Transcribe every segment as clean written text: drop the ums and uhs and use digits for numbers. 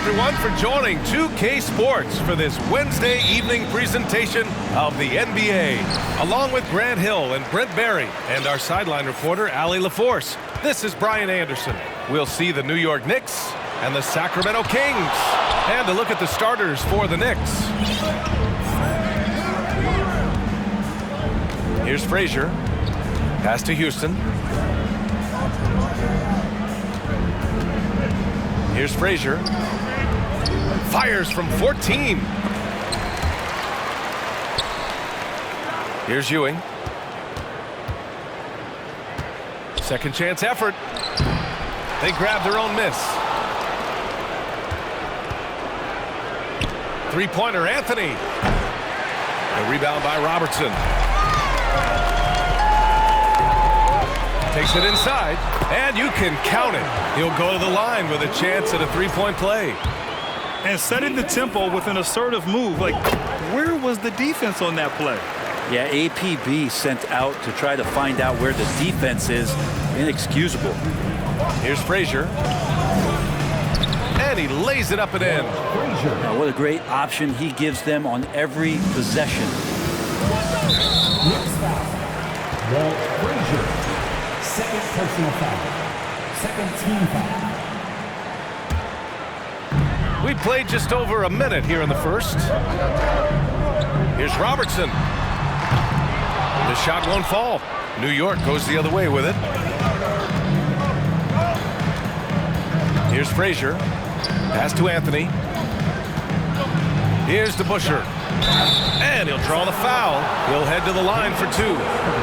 everyone, for joining 2K Sports for this Wednesday evening presentation of the NBA. Along with Grant Hill and Brent Barry and our sideline reporter, Allie LaForce, this is Brian Anderson. We'll see the New York Knicks and the Sacramento Kings. And a look at the starters for the Knicks. Here's Frazier. Pass to Houston. Here's Frazier. Fires from 14. Here's Ewing. Second chance effort. They grab their own miss. Three-pointer, Anthony. A rebound by Robertson. Takes it inside, and you can count it. He'll go to the line with a chance at a three-point play. And setting the tempo with an assertive move. Like, where was the defense on that play? Yeah, APB sent out to try to find out where the defense is. Inexcusable. Here's Frazier. And he lays it up and in. Now, what a great option he gives them on every possession. Next foul. Frazier. Second personal foul. Second team foul. We played just over a minute here in the first. Here's Robertson. The shot won't fall. New York goes the other way with it. Here's Frazier. Pass to Anthony. Here's DeBusschere. And he'll draw the foul. He'll head to the line for two.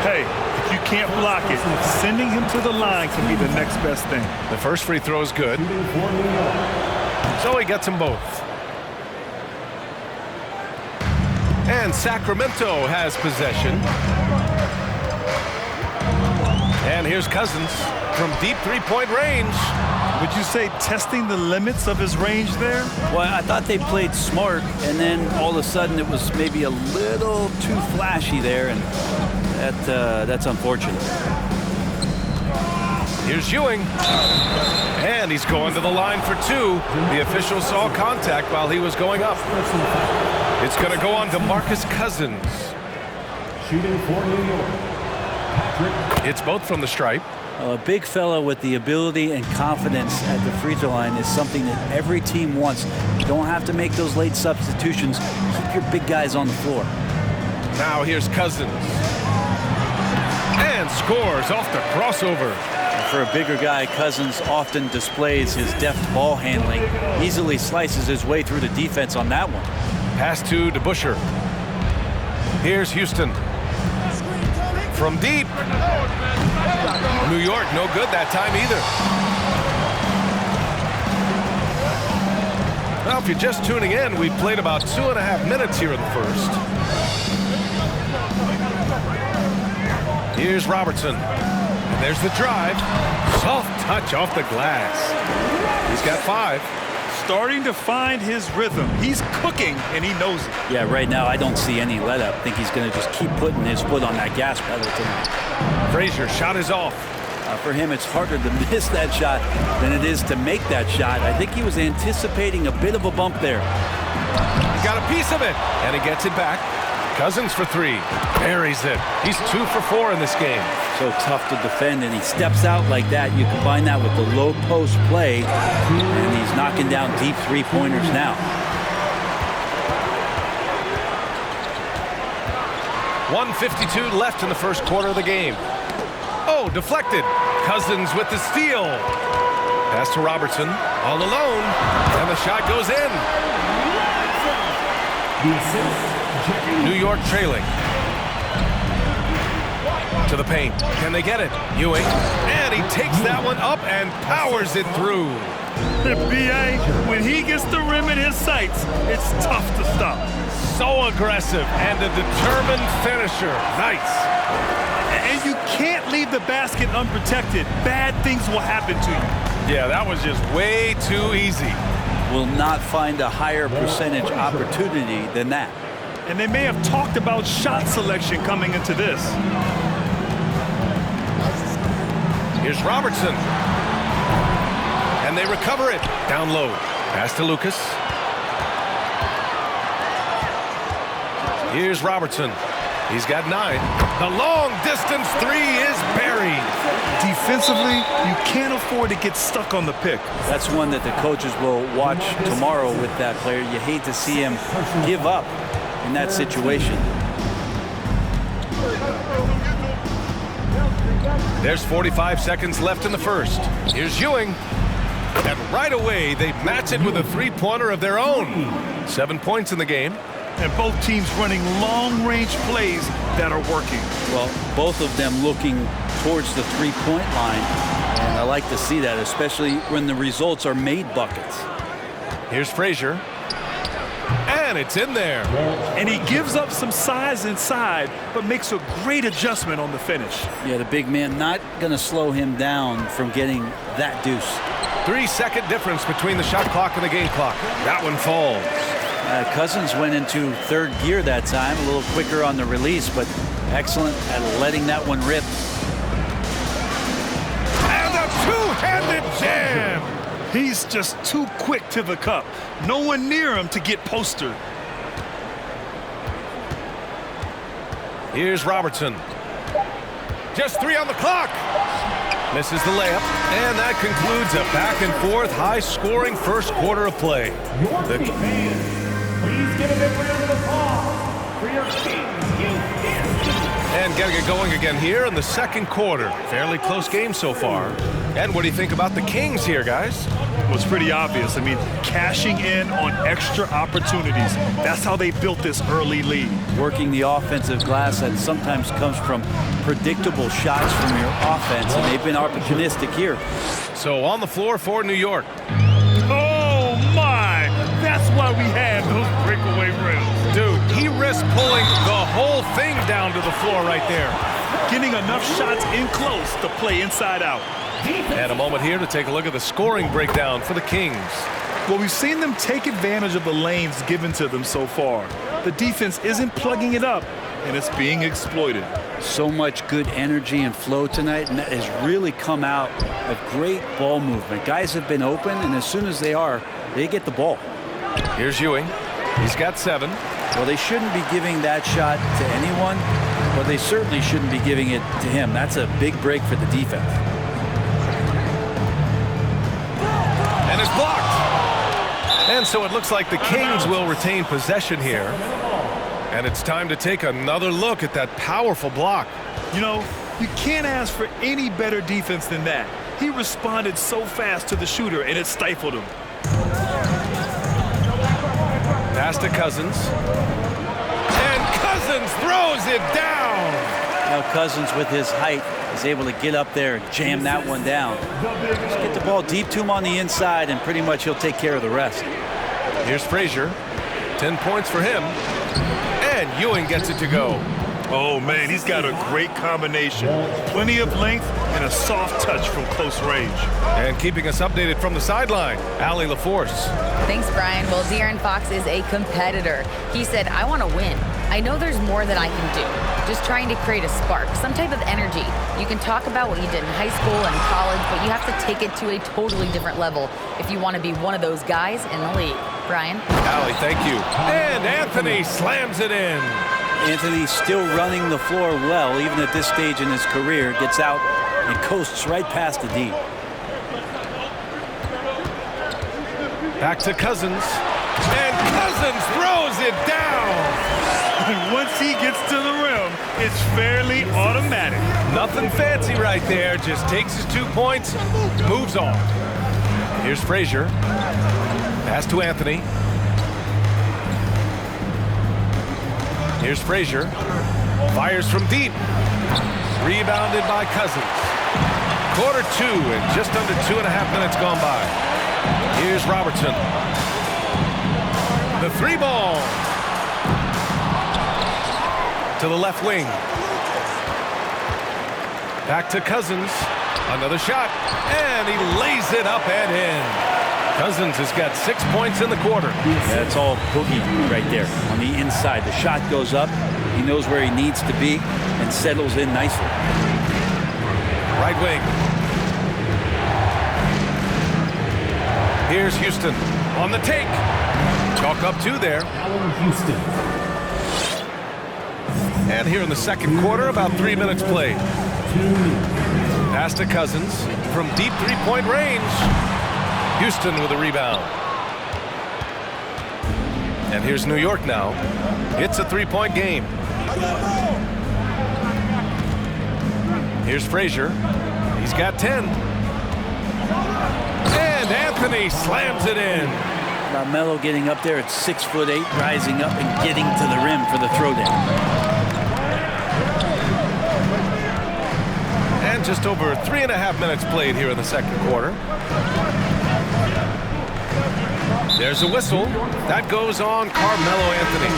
Hey, if you can't block it, sending him to the line can be the next best thing. The first free throw is good. So he gets them both. And Sacramento has possession. And here's Cousins from deep three-point range. Would you say testing the limits of his range there? Well, I thought they played smart, and then all of a sudden it was maybe a little too flashy there, and that's unfortunate. Here's Ewing. And he's going to the line for two. The official saw contact while he was going up. It's going to go on to Marcus Cousins. Shooting for New York. It's both from the stripe. A big fella with the ability and confidence at the free throw line is something that every team wants. You don't have to make those late substitutions. Keep your big guys on the floor. Now here's Cousins. And scores off the crossover. For a bigger guy, Cousins often displays his deft ball handling. Easily slices his way through the defense on that one. Pass to DeBusschere. Here's Houston. From deep. New York, no good that time either. Well, if you're just tuning in, we've played about 2.5 minutes here in the first. Here's Robertson. And there's the drive. Soft touch off the glass. He's got 5. Starting to find his rhythm. He's cooking, and he knows it. Yeah, right now I don't see any let up. I think he's going to just keep putting his foot on that gas pedal tonight. Frazier, shot is off. For him, it's harder to miss that shot than it is to make that shot. I think he was anticipating a bit of a bump there. He got a piece of it, and he gets it back. Cousins for 3. Buries it. He's 2 for 4 in this game. So tough to defend, and he steps out like that. You combine that with the low post play, and he's knocking down deep three-pointers now. 1:52 left in the first quarter of the game. Oh, deflected. Cousins with the steal. Pass to Robertson, all alone, and the shot goes in. New York trailing. To the paint. Can they get it? Ewing. And he takes that one up and powers it through. The BA, when he gets the rim in his sights, it's tough to stop. So aggressive and a determined finisher. Nice. And you can't leave the basket unprotected. Bad things will happen to you. Yeah, that was just way too easy. Will not find a higher percentage opportunity than that. And they may have talked about shot selection coming into this. Here's Robertson. And they recover it. Down low. Pass to Lucas. Here's Robertson. He's got 9. The long distance 3 is buried. Defensively, you can't afford to get stuck on the pick. That's one that the coaches will watch tomorrow with that player. You hate to see him give up in that situation. There's 45 seconds left in the first. Here's Ewing. And right away, they match it with a three-pointer of their own. 7 points in the game. And both teams running long-range plays that are working. Well, both of them looking towards the three-point line. And I like to see that, especially when the results are made buckets. Here's Frazier. And it's in there. And he gives up some size inside, but makes a great adjustment on the finish. Yeah, the big man not going to slow him down from getting that deuce. 3-second difference between the shot clock and the game clock. That one falls. Cousins went into third gear that time, a little quicker on the release, but excellent at letting that one rip. And a two-handed jam. He's just too quick to the cup. No one near him to get postered. Here's Robertson. Just 3 on the clock. Misses the layup, and that concludes a back-and-forth, high-scoring first quarter of play. Please give a big round of applause for your And getting it going again here in the second quarter. Fairly close game so far. And what do you think about the Kings here, guys? Well, it's pretty obvious. I mean, cashing in on extra opportunities. That's how they built this early lead. Working the offensive glass that sometimes comes from predictable shots from your offense, and they've been opportunistic here. So on the floor for New York. Oh, my! That's why we have those breakaway rims. Dude, he risked pulling the whole thing down to the floor right there. Getting enough shots in close to play inside out. And a moment here to take a look at the scoring breakdown for the Kings. Well, we've seen them take advantage of the lanes given to them so far. The defense isn't plugging it up, and it's being exploited. So much good energy and flow tonight, and that has really come out of great ball movement. Guys have been open, and as soon as they are, they get the ball. Here's Ewing. He's got 7. Well, they shouldn't be giving that shot to anyone, but they certainly shouldn't be giving it to him. That's a big break for the defense. And it's blocked. And so it looks like the Kings will retain possession here. And it's time to take another look at that powerful block. You know, you can't ask for any better defense than that. He responded so fast to the shooter, and it stifled him. Pass to Cousins. And Cousins throws it down. Now Cousins, with his height, is able to get up there and jam that one down. Just get the ball deep to him on the inside, and pretty much he'll take care of the rest. Here's Frazier. 10 points for him. And Ewing gets it to go. Oh, man, he's got a great combination. Plenty of length and a soft touch from close range. And keeping us updated from the sideline, Allie LaForce. Thanks, Brian. Well, De'Aaron Fox is a competitor. He said, I want to win. I know there's more that I can do. Just trying to create a spark, some type of energy. You can talk about what you did in high school and college, but you have to take it to a totally different level if you want to be one of those guys in the league. Brian? Allie, thank you. And Anthony slams it in. Anthony still running the floor well, even at this stage in his career. Gets out and coasts right past the D. Back to Cousins. And Cousins throws it down. Once he gets to the rim, it's fairly automatic. Nothing fancy right there. Just takes his 2 points, moves on. Here's Frazier. Pass to Anthony. Here's Frazier. Fires from deep. Rebounded by Cousins. Quarter 2 and just under 2.5 minutes gone by. Here's Robertson. The 3 ball. To the left wing. Back to Cousins. Another shot. And he lays it up and in. Cousins has got 6 points in the quarter. Yeah, it's all boogie right there on the inside. The shot goes up. He knows where he needs to be and settles in nicely. Right wing. Here's Houston. On the take. Chalk up 2 there. Allen Houston. And here in the second quarter, about 3 minutes played. 2. Pass to Cousins from deep three-point range. Houston with a rebound. And here's New York now. It's a three-point game. Here's Frazier. He's got 10. And Anthony slams it in. Melo getting up there at 6'8", rising up and getting to the rim for the throwdown. And just over 3.5 minutes played here in the second quarter. There's a whistle. That goes on Carmelo Anthony.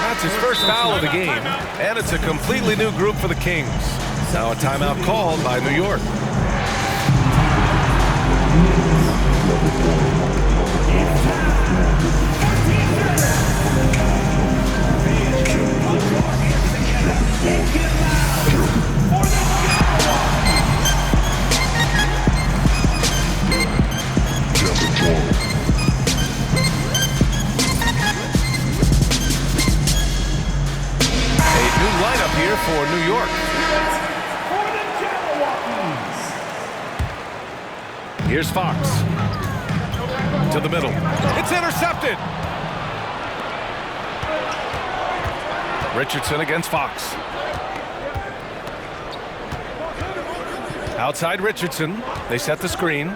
That's his first foul of the game, and it's a completely new group for the Kings. Now a timeout called by New York. Lineup here for New York. Here's Fox to the middle. It's intercepted. Richardson against Fox. Outside Richardson. They set the screen.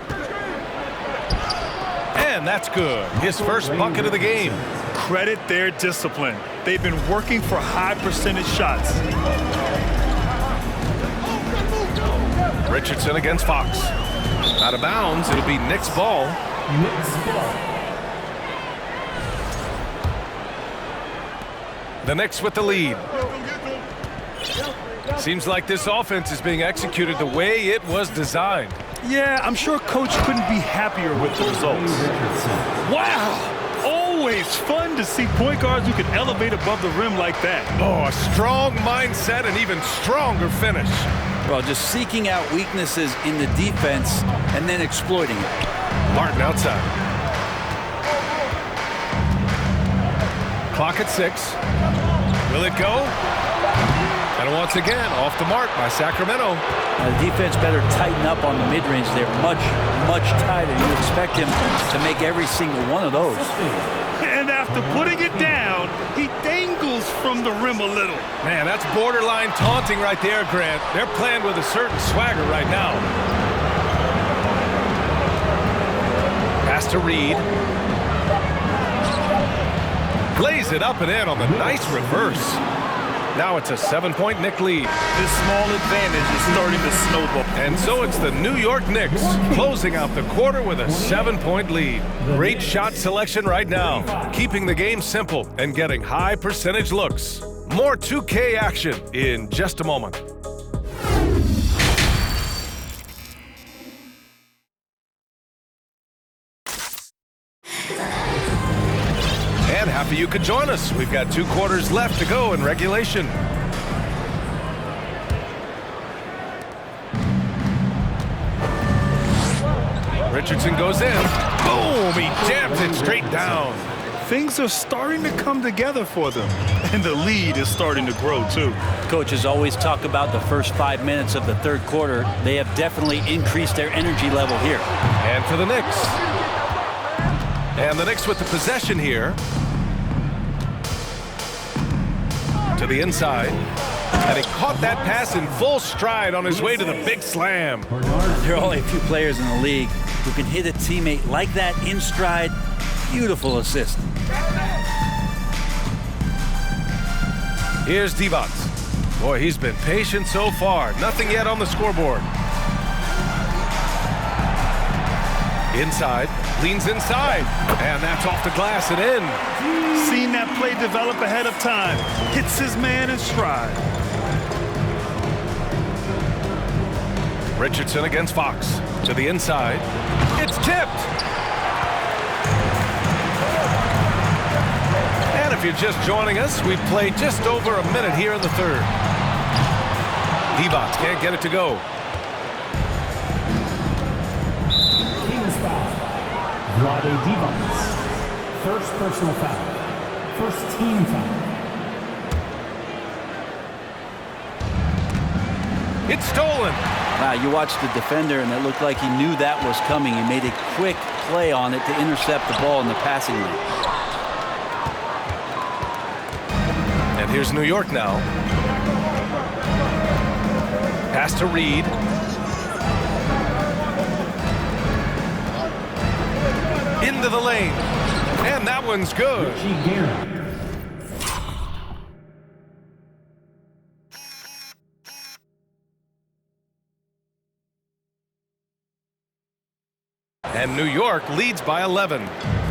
And that's good. His first bucket of the game. Credit their discipline. They've been working for high percentage shots. Richardson against Fox. Out of bounds. It'll be Knicks ball. The Knicks with the lead. Seems like this offense is being executed the way it was designed. Yeah, I'm sure Coach couldn't be happier with the results. Wow! Always fun to see point guards who can elevate above the rim like that. Oh, a strong mindset and even stronger finish. Well, just seeking out weaknesses in the defense and then exploiting it. Martin outside. Clock at 6. Will it go? And once again, off the mark by Sacramento. The defense better tighten up on the mid-range. They're much, much tighter. You expect him to make every single one of those. And after putting it down, he dangles from the rim a little. Man, that's borderline taunting right there, Grant. They're playing with a certain swagger right now. Pass to Reed. Glaze it up and in on the nice reverse. Now it's a 7-point Knick lead. This small advantage is starting to snowball. And so it's the New York Knicks closing out the quarter with a 7-point lead. Great shot selection right now, keeping the game simple and getting high percentage looks. More 2K action in just a moment. And happy you could join us. We've got 2 quarters left to go in regulation. Richardson goes in. Boom! He jams it straight down. Things are starting to come together for them. And the lead is starting to grow, too. Coaches always talk about the first 5 minutes of the third quarter. They have definitely increased their energy level here. And for the Knicks. And the Knicks with the possession here. To the inside. And he caught that pass in full stride on his way to the big slam. There are only a few players in the league who can hit a teammate like that in stride. Beautiful assist. Here's Divac. Boy, he's been patient so far. Nothing yet on the scoreboard. Inside, leans inside, and that's off the glass and in. Seen that play develop ahead of time. Hits his man in stride. Richardson against Fox. To the inside. It's tipped. And if you're just joining us, we've played just over a minute here in the third. Divac can't get it to go. First personal foul. First team foul. It's stolen. Wow, you watched the defender, and it looked like he knew that was coming. He made a quick play on it to intercept the ball in the passing lane. And here's New York now. Pass to Reed. Into the lane. And that one's good. And New York leads by 11.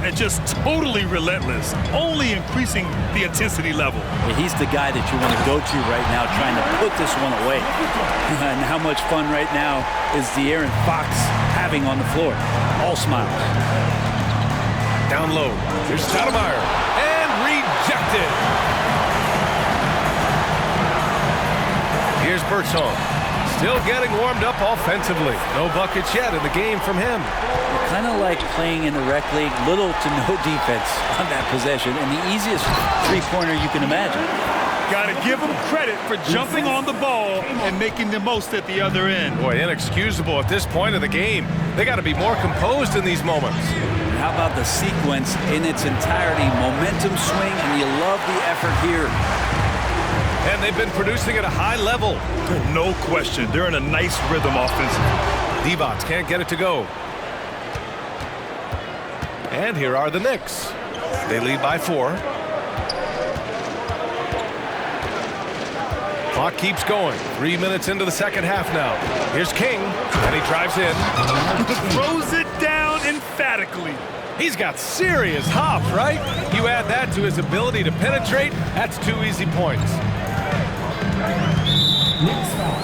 And just totally relentless, only increasing the intensity level. Yeah, he's the guy that you want to go to right now, trying to put this one away. And how much fun right now is the Aaron Fox having on the floor? All smiles. Down low. Here's Stoudemire. And rejected. Here's Bertone. Still getting warmed up offensively. No buckets yet in the game from him. Kind of like playing in the rec league, little to no defense on that possession, and the easiest three-pointer you can imagine. Got to give him credit for jumping on the ball and making the most at the other end. Boy, inexcusable at this point of the game. They got to be more composed in these moments. How about the sequence in its entirety? Momentum swing, and you love the effort here. And they've been producing at a high level. No question. They're in a nice rhythm offensively. Divac can't get it to go. And here are the Knicks. They lead by 4. Clock keeps going. 3 minutes into the second half now. Here's King, and he drives in. Throws it down emphatically. He's got serious hops, right? You add that to his ability to penetrate, that's 2 easy points. Next foul.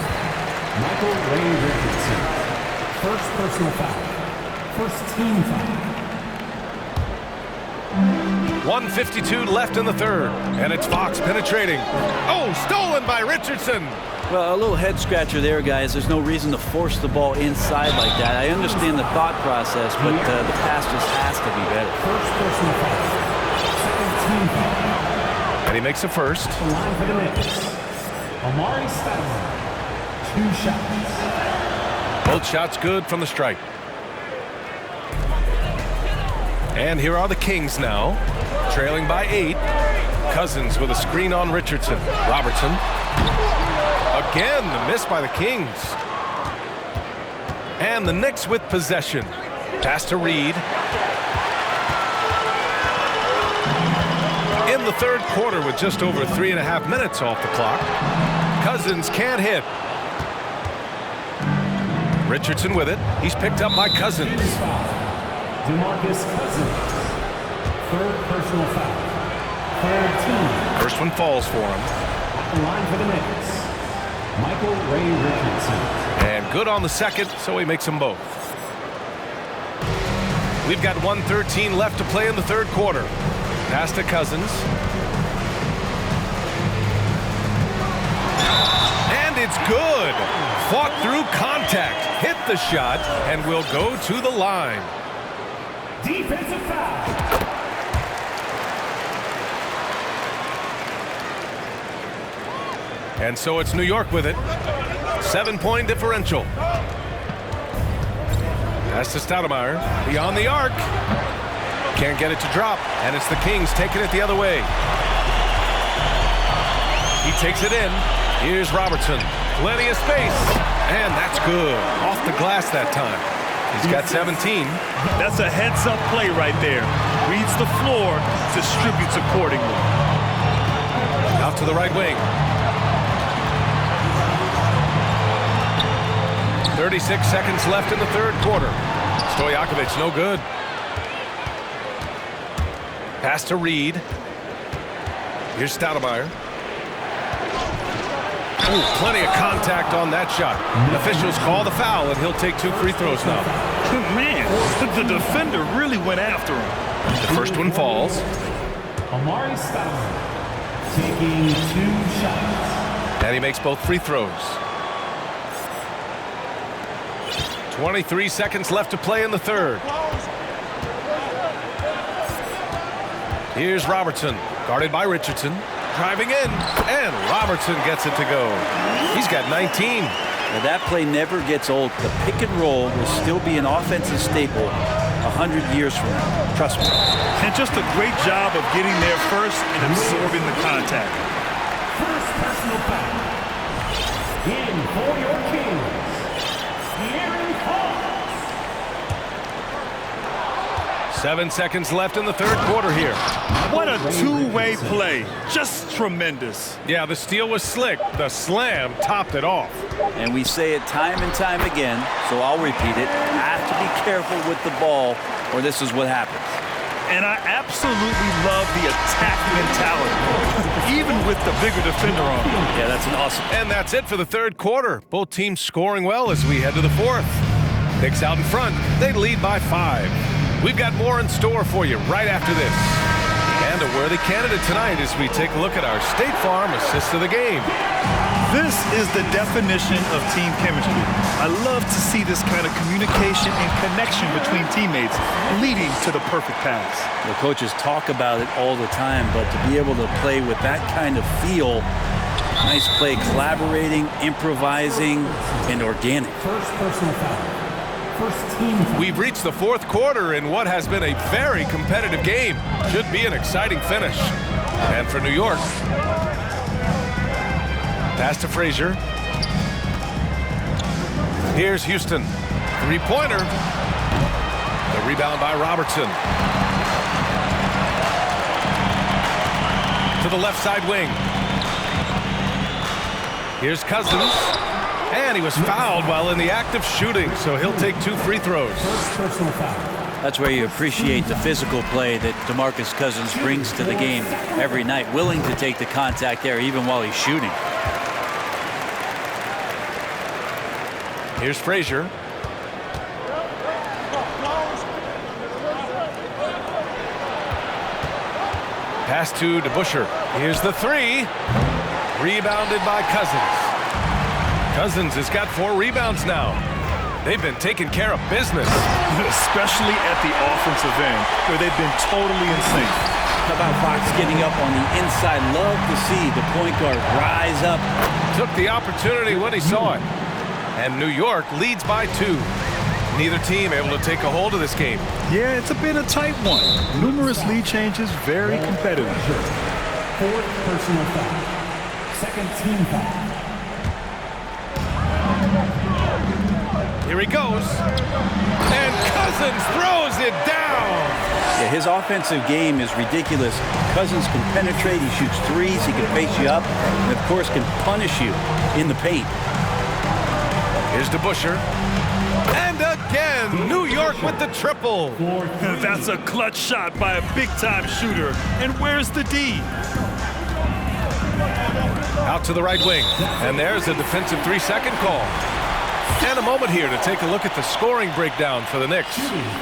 Michael Ray Richardson. First personal foul. First team foul. 1:52 left in the third, and it's Fox penetrating. Oh, stolen by Richardson. Well, a little head scratcher there, guys. There's no reason to force the ball inside like that. I understand the thought process, but the pass just has to be better. First personal foul. Second team foul. And he makes a first. The line for the Knicks. Amari Stoudemire. 2 shots. Both shots good from the stripe. And here are the Kings now, trailing by 8. Cousins with a screen on Richardson. Robertson. Again, the miss by the Kings. And the Knicks with possession. Pass to Reed. In the third quarter with just over 3.5 minutes off the clock. Cousins can't hit. Richardson with it. He's picked up by Cousins. DeMarcus Cousins. Third personal foul. Third team. First one falls for him. The line for the Knicks. Michael Ray Richardson. And good on the second, so he makes them both. We've got 1:13 left to play in the third quarter. Pass to Cousins. And it's good. Fought through contact, hit the shot, and will go to the line. Defensive foul. And so it's New York with it. 7-point differential. Pass to Stoudemire. Beyond the arc. Can't get it to drop. And it's the Kings taking it the other way. He takes it in. Here's Robertson. Plenty of space. And that's good. Off the glass that time. He's got 17. That's a heads-up play right there. Reads the floor, distributes accordingly. Out to the right wing. 36 seconds left in the third quarter. Stojakovic, no good. Pass to Reed. Here's Stoudemire. Ooh, plenty of contact on that shot. Officials call the foul, and he'll take 2 free throws now. Man, the defender really went after him. The first one falls. Amari Stoudemire taking 2 shots. And he makes both free throws. 23 seconds left to play in the third. Here's Robertson, guarded by Richardson. Driving in, and Robertson gets it to go. He's got 19. Now that play never gets old. The pick and roll will still be an offensive staple 100 years from now. Trust me. And just a great job of getting there first and absorbing the contact. First personal foul. In for your Kings, De'Aaron Fox. 7 seconds left in the third quarter here. What a two-way play. Just tremendous. Yeah, the steal was slick. The slam topped it off. And we say it time and time again, so I'll repeat it. Have to be careful with the ball, or this is what happens. And I absolutely love the attack mentality, even with the bigger defender on. Yeah, that's an awesome. And that's it for the third quarter. Both teams scoring well as we head to the fourth. Knicks out in front. They lead by 5. We've got more in store for you right after this. And a worthy candidate tonight as we take a look at our State Farm assist of the game. This is the definition of team chemistry. I love to see this kind of communication and connection between teammates leading to the perfect pass. The coaches talk about it all the time, but to be able to play with that kind of feel, nice play, collaborating, improvising, and organic. First personal foul. First team foul. We've reached the fourth quarter in what has been a very competitive game. Should be an exciting finish. And for New York, pass to Frazier. Here's Houston. Three-pointer. The rebound by Robertson. To the left side wing. Here's Cousins. And he was fouled while in the act of shooting, so he'll take 2 free throws. First personal foul. That's where you appreciate the physical play that DeMarcus Cousins brings to the game every night, willing to take the contact there even while he's shooting. Here's Frazier. Pass to DeBusschere. Here's the 3. Rebounded by Cousins. Cousins has got 4 rebounds now. They've been taking care of business. Especially at the offensive end, where they've been totally in sync. How about Fox getting up on the inside? Love to see the point guard rise up. Took the opportunity when he saw it. And New York leads by 2. Neither team able to take a hold of this game. Yeah, it's been a tight one. Numerous lead changes, very competitive. Fourth personal foul. Second team foul. Here he goes. And Cousins throws it down. Yeah, his offensive game is ridiculous. Cousins can penetrate, he shoots threes, he can face you up, and of course can punish you in the paint. Here's DeBusschere. And again, New York with the triple. That's a clutch shot by a big-time shooter. And where's the D? Out to the right wing. And there's a defensive 3-second call. And a moment here to take a look at the scoring breakdown for the Knicks.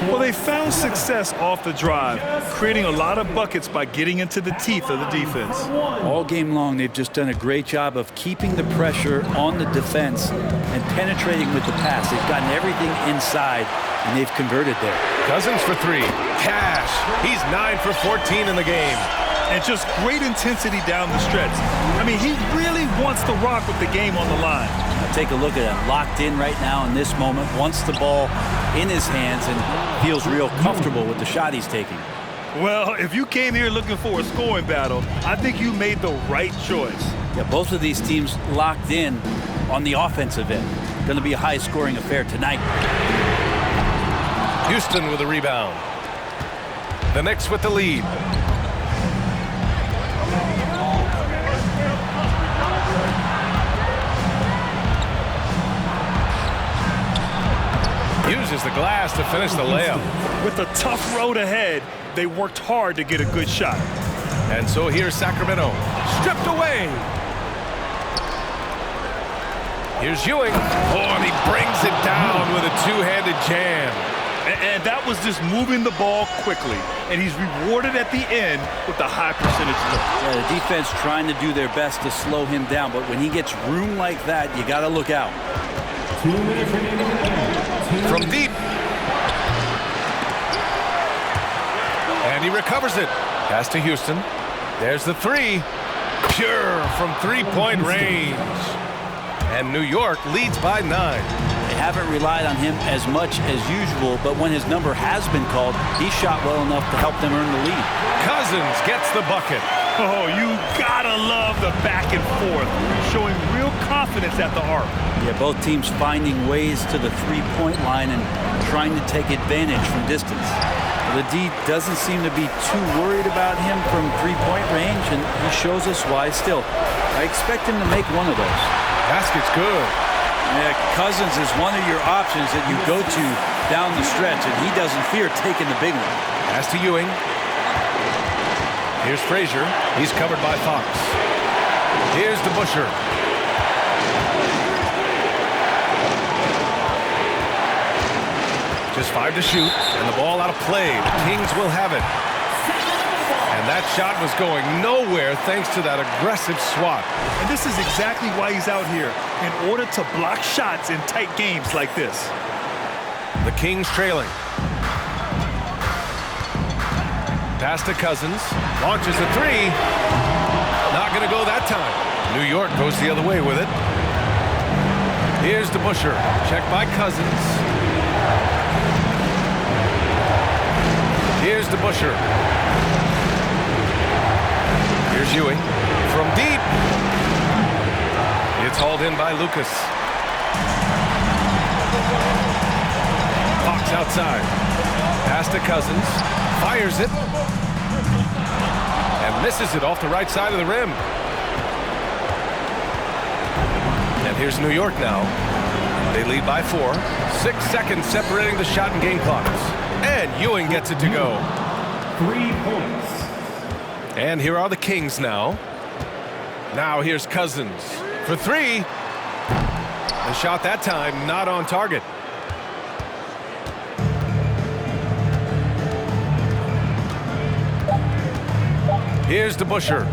Well, they found success off the drive, creating a lot of buckets by getting into the teeth of the defense. All game long, they've just done a great job of keeping the pressure on the defense and penetrating with the pass. They've gotten everything inside, and they've converted there. Cousins for 3. Cash. He's 9 for 14 in the game. And just great intensity down the stretch. I mean, he really wants to rock with the game on the line. Now take a look at him, locked in right now in this moment, wants the ball in his hands and feels real comfortable with the shot he's taking. Well, if you came here looking for a scoring battle, I think you made the right choice. Yeah, both of these teams locked in on the offensive end. Going to be a high-scoring affair tonight. Houston with a rebound. The Knicks with the lead. Uses the glass to finish the layup. With a tough road ahead, they worked hard to get a good shot. And so here's Sacramento. Stripped away. Here's Ewing. Oh, and he brings it down with a two-handed jam. And that was just moving the ball quickly. And he's rewarded at the end with the high percentage look. Yeah, the defense trying to do their best to slow him down, but when he gets room like that, you got to look out. 2 minutes remaining. From deep. And he recovers it. Pass to Houston. There's the three. Pure from three-point range. And New York leads by 9. They haven't relied on him as much as usual, but when his number has been called, he shot well enough to help them earn the lead. Cousins gets the bucket. Oh, you gotta love the back and forth, showing real confidence at the arc. Yeah, both teams finding ways to the three-point line and trying to take advantage from distance. The D doesn't seem to be too worried about him from three-point range, and he shows us why still. I expect him to make one of those. Basket's good. Yeah, Cousins is one of your options that you go to down the stretch, and he doesn't fear taking the big one. Pass to Ewing. Here's Frazier. He's covered by Fox. Here's the Busher. Just 5 to shoot, and the ball out of play. The Kings will have it. And that shot was going nowhere thanks to that aggressive swat. And this is exactly why he's out here, in order to block shots in tight games like this. The Kings trailing. Pass to Cousins. Launches a three. Not going to go that time. New York goes the other way with it. Here's the Busher. Checked by Cousins. Here's the Busher. Here's Ewing. From deep. It's hauled in by Lucas. Fox outside. Pass to Cousins. Fires it. And misses it off the right side of the rim. And here's New York now. They lead by 4. 6 seconds separating the shot and game clocks. And Ewing gets it to go. 3 points. And here are the Kings now. Now here's Cousins for 3. The shot that time not on target. Here's the Busher.